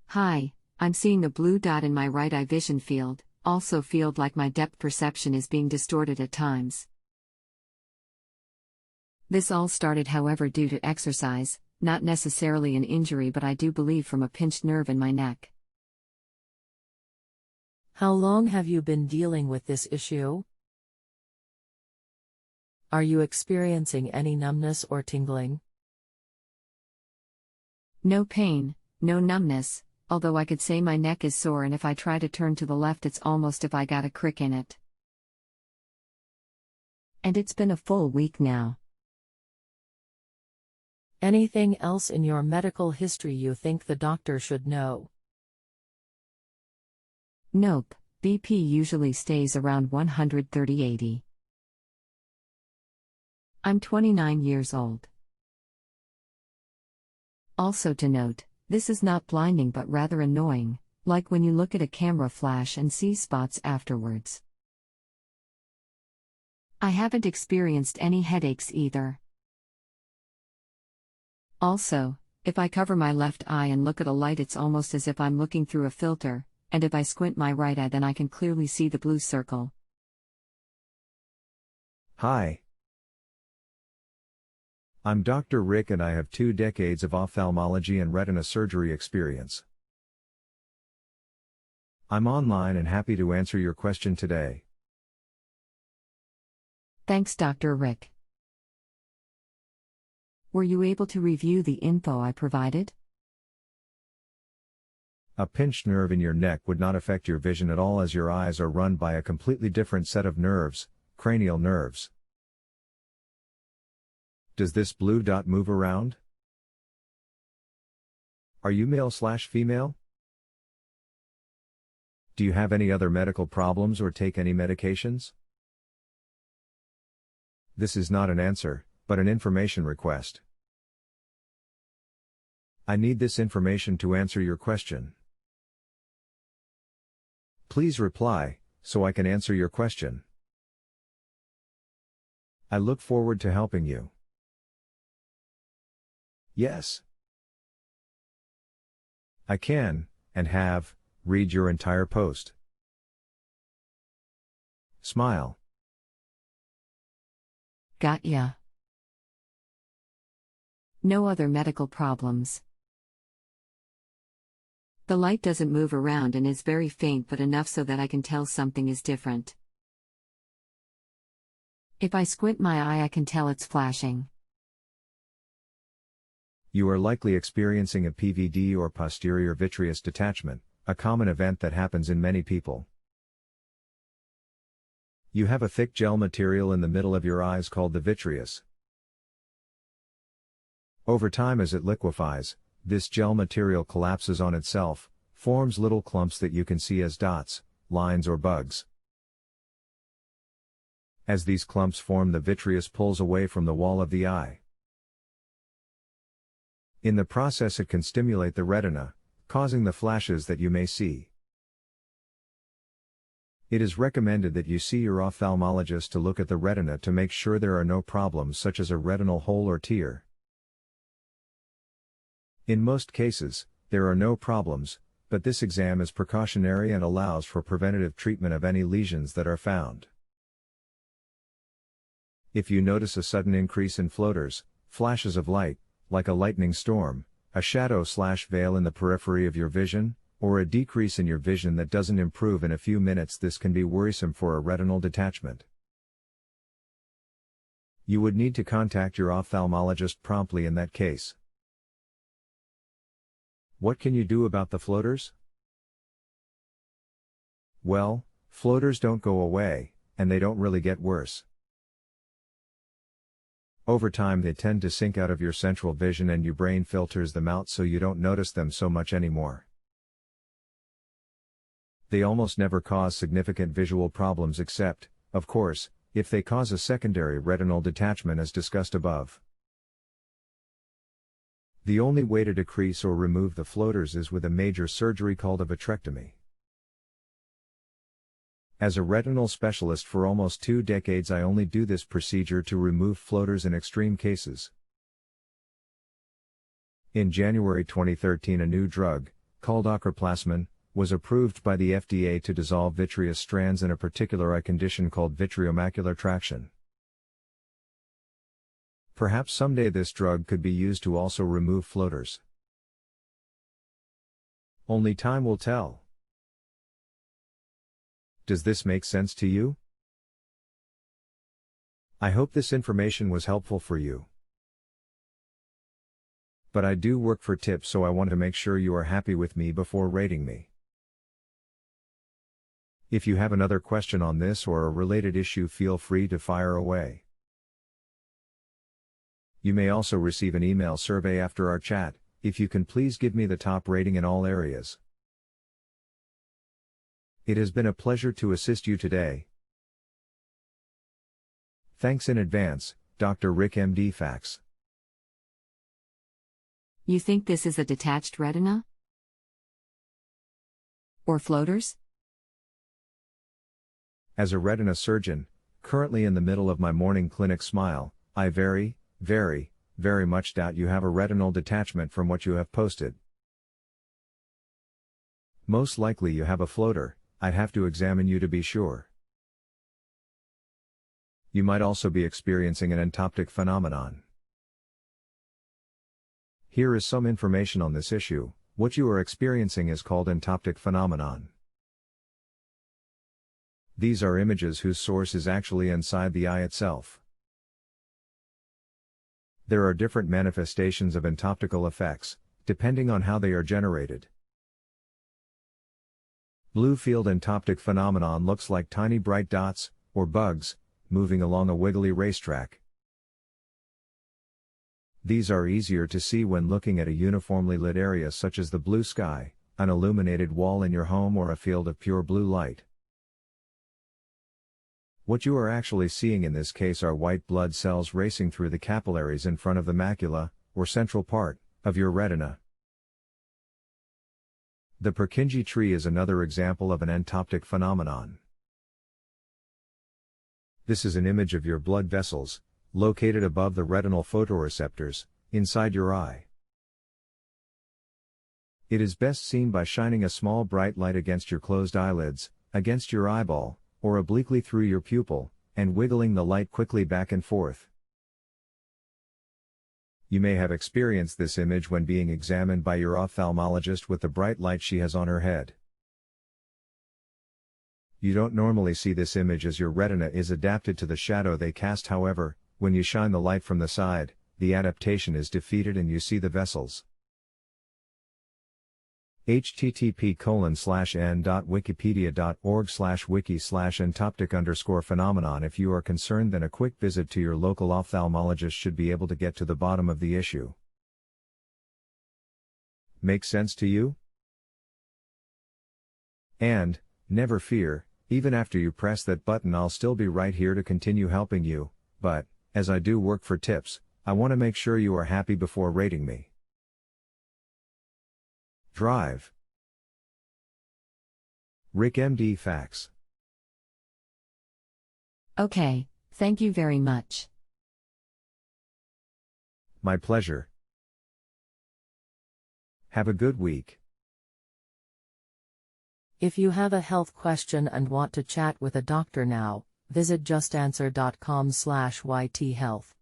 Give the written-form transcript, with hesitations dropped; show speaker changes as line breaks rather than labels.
Hi, I'm seeing a blue dot in my right eye vision field, also feel like my depth perception is being distorted at times. This all started, however, due to exercise, not necessarily an injury, but I do believe from a pinched nerve in my neck.
How long have you been dealing with this issue? Are you experiencing any numbness or tingling?
No pain, no numbness, although I could say my neck is sore, and if I try to turn to the left it's almost if I got a crick in it. And it's been a full week now.
Anything else in your medical history you think the doctor should know?
Nope, BP usually stays around 130/80. I'm 29 years old. Also to note, this is not blinding but rather annoying, like when you look at a camera flash and see spots afterwards. I haven't experienced any headaches either. Also, if I cover my left eye and look at a light, it's almost as if I'm looking through a filter, and if I squint my right eye, then I can clearly see the blue circle.
Hi. I'm Dr. Rick and I have 2 decades of ophthalmology and retina surgery experience. I'm online and happy to answer your question today.
Thanks, Dr. Rick. Were you able to review the info I provided?
A pinched nerve in your neck would not affect your vision at all, as your eyes are run by a completely different set of nerves, cranial nerves. Does this blue dot move around? Are you male/female? Do you have any other medical problems or take any medications? This is not an answer, but an information request. I need this information to answer your question. Please reply, so I can answer your question. I look forward to helping you. Yes. I can, and have, read your entire post. Smile.
Got ya. No other medical problems. The light doesn't move around and is very faint, but enough so that I can tell something is different. If I squint my eye, I can tell it's flashing.
You are likely experiencing a PVD or posterior vitreous detachment, a common event that happens in many people. You have a thick gel material in the middle of your eyes called the vitreous. Over time, as it liquefies, this gel material collapses on itself, forms little clumps that you can see as dots, lines or bugs. As these clumps form, the vitreous pulls away from the wall of the eye. In the process, it can stimulate the retina, causing the flashes that you may see. It is recommended that you see your ophthalmologist to look at the retina to make sure there are no problems such as a retinal hole or tear. In most cases, there are no problems, but this exam is precautionary and allows for preventative treatment of any lesions that are found. If you notice a sudden increase in floaters, flashes of light, like a lightning storm, a shadow/veil in the periphery of your vision, or a decrease in your vision that doesn't improve in a few minutes, this can be worrisome for a retinal detachment. You would need to contact your ophthalmologist promptly in that case. What can you do about the floaters? Well, floaters don't go away, and they don't really get worse. Over time, they tend to sink out of your central vision and your brain filters them out so you don't notice them so much anymore. They almost never cause significant visual problems except, of course, if they cause a secondary retinal detachment as discussed above. The only way to decrease or remove the floaters is with a major surgery called a vitrectomy. As a retinal specialist for almost 2 decades, I only do this procedure to remove floaters in extreme cases. In January 2013, a new drug, called ochraplasmin, was approved by the FDA to dissolve vitreous strands in a particular eye condition called vitreomacular traction. Perhaps someday this drug could be used to also remove floaters. Only time will tell. Does this make sense to you? I hope this information was helpful for you. But I do work for tips, so I want to make sure you are happy with me before rating me. If you have another question on this or a related issue, feel free to fire away. You may also receive an email survey after our chat. If you can please give me the top rating in all areas. It has been a pleasure to assist you today. Thanks in advance, Dr. Rick MD Fax.
You think this is a detached retina? Or floaters?
As a retina surgeon, currently in the middle of my morning clinic smile, I very much doubt you have a retinal detachment from what you have posted. Most likely you have a floater. I'd have to examine you to be sure. You might also be experiencing an entoptic phenomenon. Here is some information on this issue. What you are experiencing is called entoptic phenomenon. These are images whose source is actually inside the eye itself. There are different manifestations of entoptical effects, depending on how they are generated. Blue field entoptic phenomenon looks like tiny bright dots, or bugs, moving along a wiggly racetrack. These are easier to see when looking at a uniformly lit area such as the blue sky, an illuminated wall in your home, or a field of pure blue light. What you are actually seeing in this case are white blood cells racing through the capillaries in front of the macula, or central part, of your retina. The Purkinje tree is another example of an entoptic phenomenon. This is an image of your blood vessels, located above the retinal photoreceptors, inside your eye. It is best seen by shining a small bright light against your closed eyelids, against your eyeball, or obliquely through your pupil, and wiggling the light quickly back and forth. You may have experienced this image when being examined by your ophthalmologist with the bright light she has on her head. You don't normally see this image as your retina is adapted to the shadow they cast. However, when you shine the light from the side, the adaptation is defeated and you see the vessels. http://n.wikipedia.org/wiki/entoptic_phenomenon. If you are concerned, then a quick visit to your local ophthalmologist should be able to get to the bottom of the issue. Make sense to you? And, never fear, even after you press that button, I'll still be right here to continue helping you, but, as I do work for tips, I want to make sure you are happy before rating me. Drive. Rick MD Fax.
Okay, thank you very much.
My pleasure. Have a good week.
If you have a health question and want to chat with a doctor now, visit justanswer.com/ythealth.